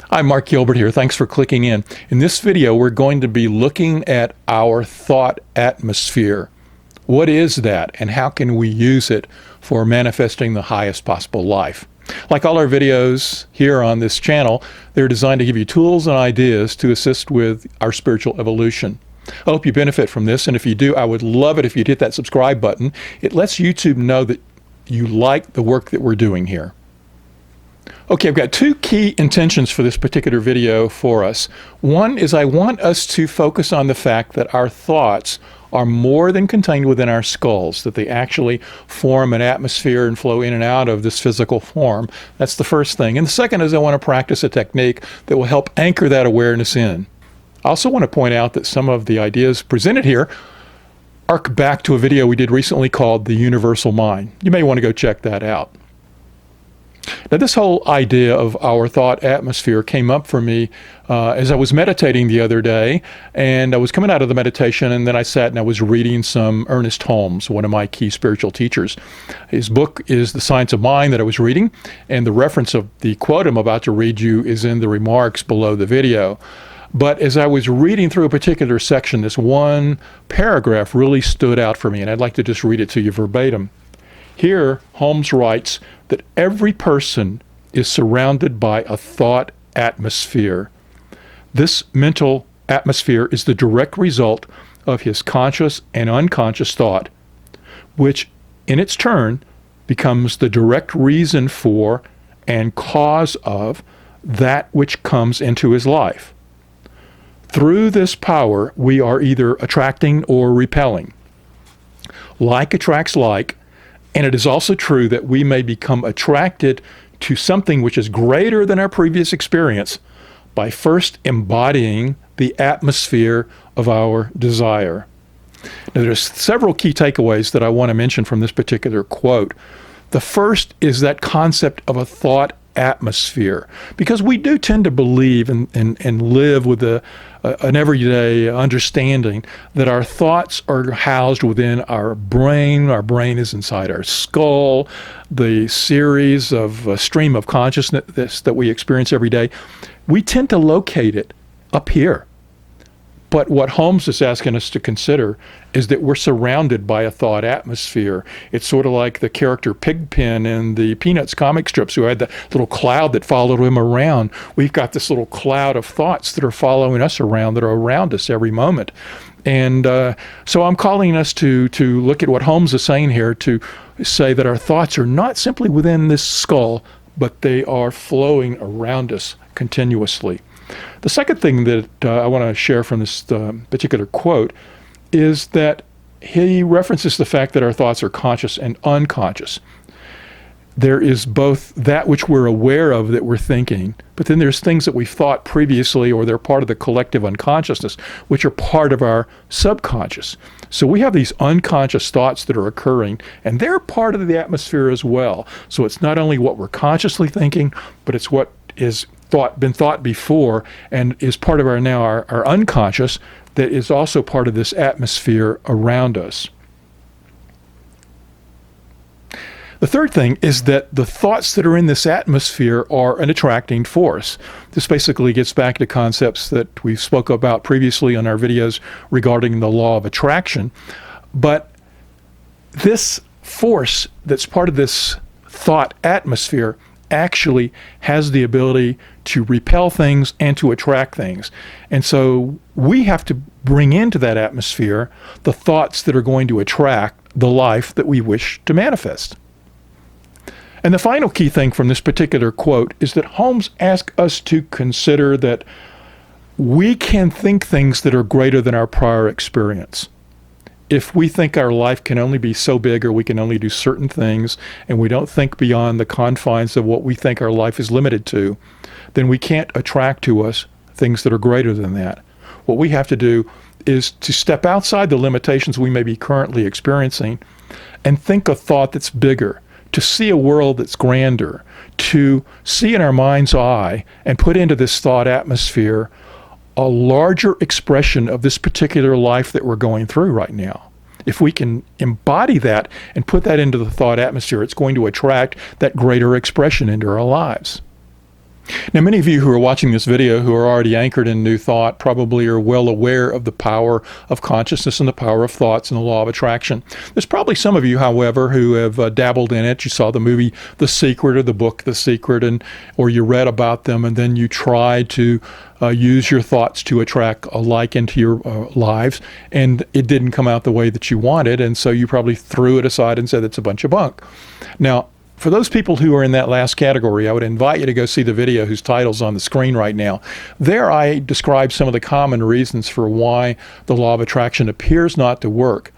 Hi, Mark Gilbert here. Thanks for clicking in. In this video, we're going to be looking at our thought atmosphere. What is that, and how can we use it for manifesting the highest possible life? Like all our videos here on this channel, they're designed to give you tools and ideas to assist with our spiritual evolution. I hope you benefit from this, and if you do, I would love it if you'd hit that subscribe button. It lets YouTube know that you like the work that we're doing here. Okay, I've got two key intentions for this particular video for us. One is I want us to focus on the fact that our thoughts are more than contained within our skulls, that they actually form an atmosphere and flow in and out of this physical form. That's the first thing. And the second is I want to practice a technique that will help anchor that awareness in. I also want to point out that some of the ideas presented here arc back to a video we did recently called The Universal Mind. You may want to go check that out. Now, this whole idea of our thought atmosphere came up for me as I was meditating the other day, and I was coming out of the meditation, and then I sat and I was reading some Ernest Holmes, one of my key spiritual teachers. His book is The Science of Mind that I was reading, and the reference of the quote I'm about to read you is in the remarks below the video. But as I was reading through a particular section, this one paragraph really stood out for me, and I'd like to just read it to you verbatim. Here, Holmes writes that every person is surrounded by a thought atmosphere. This mental atmosphere is the direct result of his conscious and unconscious thought, which in its turn becomes the direct reason for and cause of that which comes into his life. Through this power, we are either attracting or repelling. Like attracts like, and it is also true that we may become attracted to something which is greater than our previous experience by first embodying the atmosphere of our desire. Now, there's several key takeaways that I want to mention from this particular quote. The first is that concept of a thought atmosphere, because we do tend to believe and live with an everyday understanding that our thoughts are housed within our brain. Our brain is inside our skull. The series of stream of consciousness that we experience every day, we tend to locate it up here. But what Holmes is asking us to consider is that we're surrounded by a thought atmosphere. It's sort of like the character Pigpen in the Peanuts comic strips, who had that little cloud that followed him around. We've got this little cloud of thoughts that are following us around, that are around us every moment. And so I'm calling us to look at what Holmes is saying here, to say that our thoughts are not simply within this skull, but they are flowing around us continuously. The second thing that I want to share from this particular quote is that he references the fact that our thoughts are conscious and unconscious. There is both that which we're aware of that we're thinking, but then there's things that we've thought previously, or they're part of the collective unconsciousness, which are part of our subconscious. So we have these unconscious thoughts that are occurring, and they're part of the atmosphere as well. So it's not only what we're consciously thinking, but it's what is been thought before and is part of our unconscious, that is also part of this atmosphere around us. The third thing is that the thoughts that are in this atmosphere are an attracting force. This basically gets back to concepts that we spoke about previously on our videos regarding the law of attraction. But this force that's part of this thought atmosphere actually has the ability to repel things and to attract things. And so we have to bring into that atmosphere the thoughts that are going to attract the life that we wish to manifest. And the final key thing from this particular quote is that Holmes asks us to consider that we can think things that are greater than our prior experience. If we think our life can only be so big, or we can only do certain things, and we don't think beyond the confines of what we think our life is limited to, then we can't attract to us things that are greater than that. What we have to do is to step outside the limitations we may be currently experiencing and think a thought that's bigger, to see a world that's grander, to see in our mind's eye and put into this thought atmosphere a larger expression of this particular life that we're going through right now. If we can embody that and put that into the thought atmosphere, it's going to attract that greater expression into our lives. Now, many of you who are watching this video who are already anchored in new thought probably are well aware of the power of consciousness and the power of thoughts and the law of attraction. There's probably some of you, however, who have dabbled in it. You saw the movie The Secret or the book The Secret, or you read about them, and then you tried to use your thoughts to attract a like into your lives, and it didn't come out the way that you wanted, and so you probably threw it aside and said it's a bunch of bunk. Now, for those people who are in that last category, I would invite you to go see the video whose title's on the screen right now. There I describe some of the common reasons for why the law of attraction appears not to work.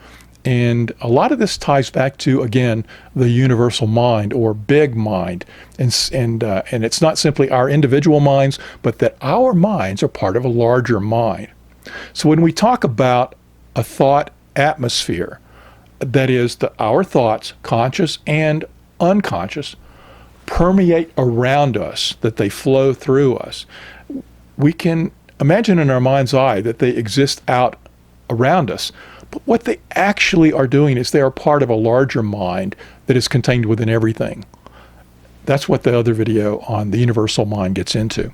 And a lot of this ties back to, again, the universal mind or big mind. And it's not simply our individual minds, but that our minds are part of a larger mind. So when we talk about a thought atmosphere, that is that our thoughts, conscious and unconscious, permeate around us, that they flow through us. We can imagine in our mind's eye that they exist out around us, but what they actually are doing is they are part of a larger mind that is contained within everything. That's what the other video on the universal mind gets into.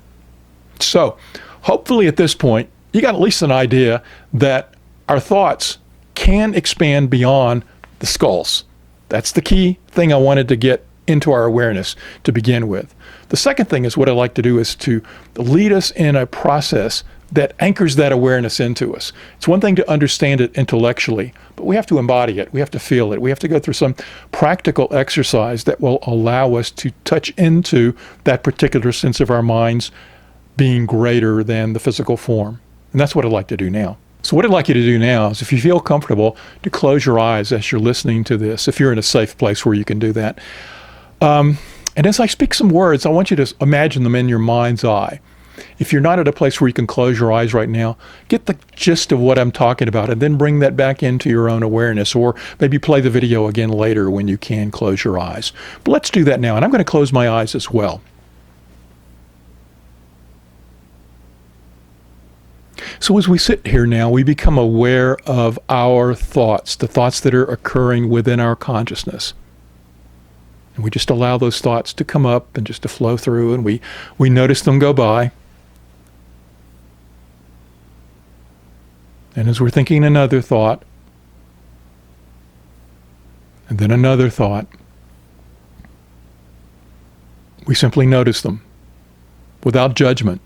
So hopefully at this point, you got at least an idea that our thoughts can expand beyond the skulls. That's the key thing I wanted to get into our awareness to begin with. The second thing is what I like to do is to lead us in a process that anchors that awareness into us. It's one thing to understand it intellectually, but we have to embody it. We have to feel it. We have to go through some practical exercise that will allow us to touch into that particular sense of our minds being greater than the physical form. And that's what I'd like to do now. So what I'd like you to do now is, if you feel comfortable, to close your eyes as you're listening to this, if you're in a safe place where you can do that. And as I speak some words, I want you to imagine them in your mind's eye. If you're not at a place where you can close your eyes right now, get the gist of what I'm talking about and then bring that back into your own awareness, or maybe play the video again later when you can close your eyes. But let's do that now, and I'm going to close my eyes as well. So as we sit here now, we become aware of our thoughts, the thoughts that are occurring within our consciousness. And we just allow those thoughts to come up and just to flow through, and we notice them go by. And as we're thinking another thought, and then another thought, we simply notice them without judgment.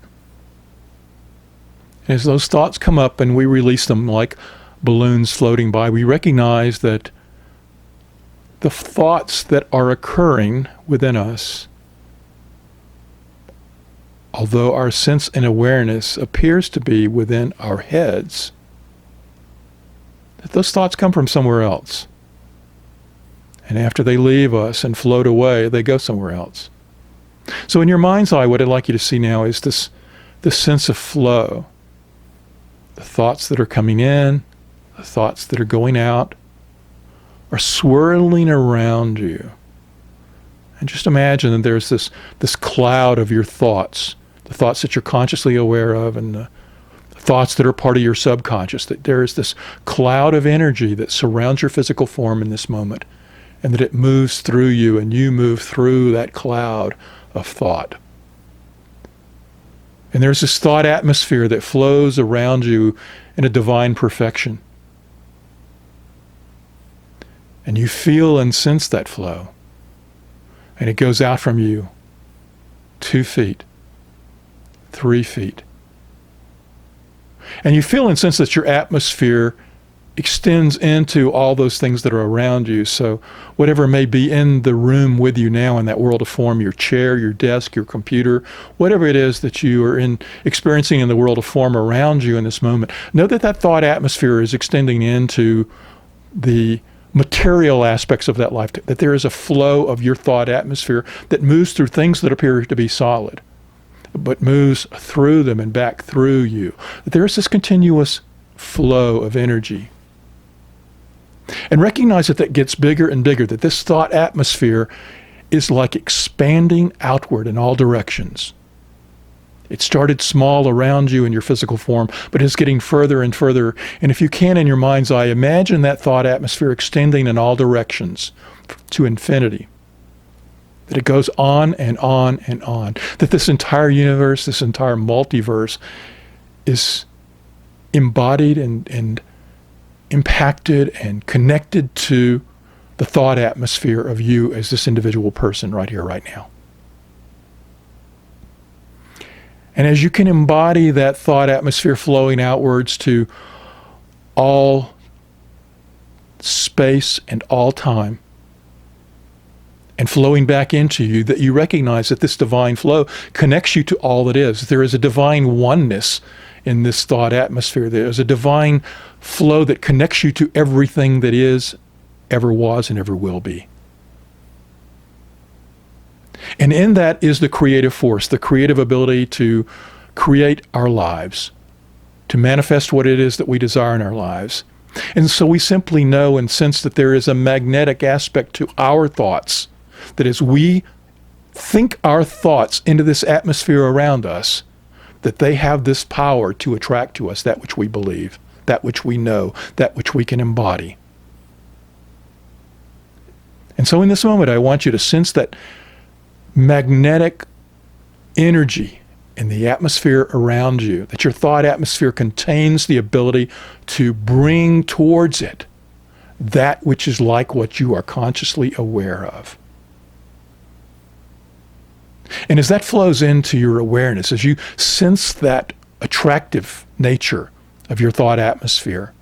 As those thoughts come up and we release them like balloons floating by, we recognize that the thoughts that are occurring within us, although our sense and awareness appears to be within our heads, that those thoughts come from somewhere else. And after they leave us and float away, they go somewhere else. So in your mind's eye, what I'd like you to see now is this sense of flow. The thoughts that are coming in, the thoughts that are going out, are swirling around you. And just imagine that there's this cloud of your thoughts, the thoughts that you're consciously aware of, and the thoughts that are part of your subconscious, that there is this cloud of energy that surrounds your physical form in this moment, and that it moves through you, and you move through that cloud of thought. And there's this thought atmosphere that flows around you in a divine perfection. And you feel and sense that flow. And it goes out from you 2 feet, 3 feet. And you feel and sense that your atmosphere extends into all those things that are around you. So whatever may be in the room with you now in that world of form, your chair, your desk, your computer, whatever it is that you are experiencing in the world of form around you in this moment, know that that thought atmosphere is extending into the material aspects of that life, that there is a flow of your thought atmosphere that moves through things that appear to be solid, but moves through them and back through you. That there is this continuous flow of energy. And recognize that gets bigger and bigger, that this thought atmosphere is like expanding outward in all directions. It started small around you in your physical form, but it's getting further and further. And if you can, in your mind's eye, imagine that thought atmosphere extending in all directions to infinity. That it goes on and on and on. That this entire universe, this entire multiverse is embodied and impacted and connected to the thought atmosphere of you as this individual person right here, right now. And as you can embody that thought atmosphere flowing outwards to all space and all time, and flowing back into you, that you recognize that this divine flow connects you to all that is. There is a divine oneness in this thought atmosphere. There is a divine flow that connects you to everything that is, ever was, and ever will be. And in that is the creative force, the creative ability to create our lives, to manifest what it is that we desire in our lives. And so we simply know and sense that there is a magnetic aspect to our thoughts, that as we think our thoughts into this atmosphere around us, that they have this power to attract to us that which we believe, that which we know, that which we can embody. And so in this moment, I want you to sense that magnetic energy in the atmosphere around you, that your thought atmosphere contains the ability to bring towards it that which is like what you are consciously aware of. And as that flows into your awareness, as you sense that attractive nature of your thought atmosphere,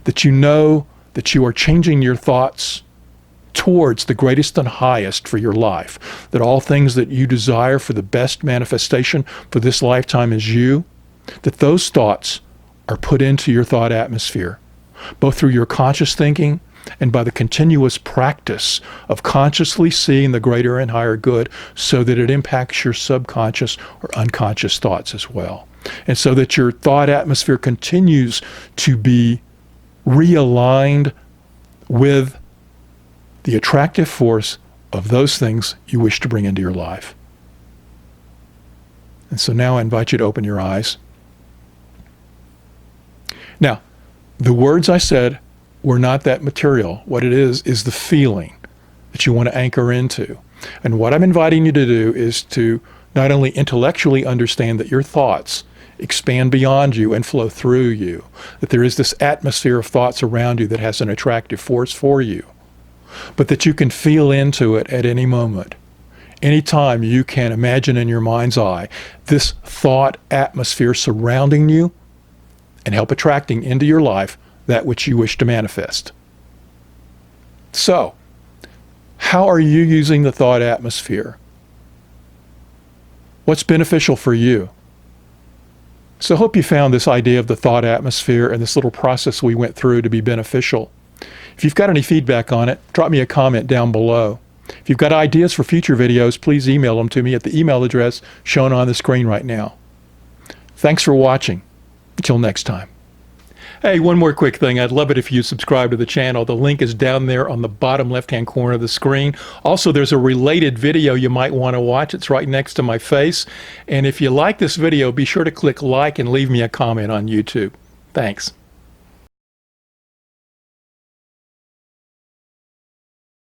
that you know that you are changing your thoughts towards the greatest and highest for your life, that all things that you desire for the best manifestation for this lifetime is you, that those thoughts are put into your thought atmosphere, both through your conscious thinking and by the continuous practice of consciously seeing the greater and higher good, so that it impacts your subconscious or unconscious thoughts as well. And so that your thought atmosphere continues to be realigned with the attractive force of those things you wish to bring into your life. And so now I invite you to open your eyes. Now, the words I said were not that material. What it is the feeling that you want to anchor into. And what I'm inviting you to do is to not only intellectually understand that your thoughts expand beyond you and flow through you, that there is this atmosphere of thoughts around you that has an attractive force for you, but that you can feel into it at any moment. Anytime you can imagine in your mind's eye this thought atmosphere surrounding you and help attracting into your life that which you wish to manifest. So, how are you using the thought atmosphere? What's beneficial for you? So I hope you found this idea of the thought atmosphere and this little process we went through to be beneficial. If you've got any feedback on it, drop me a comment down below. If you've got ideas for future videos, please email them to me at the email address shown on the screen right now. Thanks for watching. Until next time. Hey, one more quick thing. I'd love it if you subscribe to the channel. The link is down there on the bottom left-hand corner of the screen. Also, there's a related video you might want to watch. It's right next to my face. And if you like this video, be sure to click like and leave me a comment on YouTube. Thanks.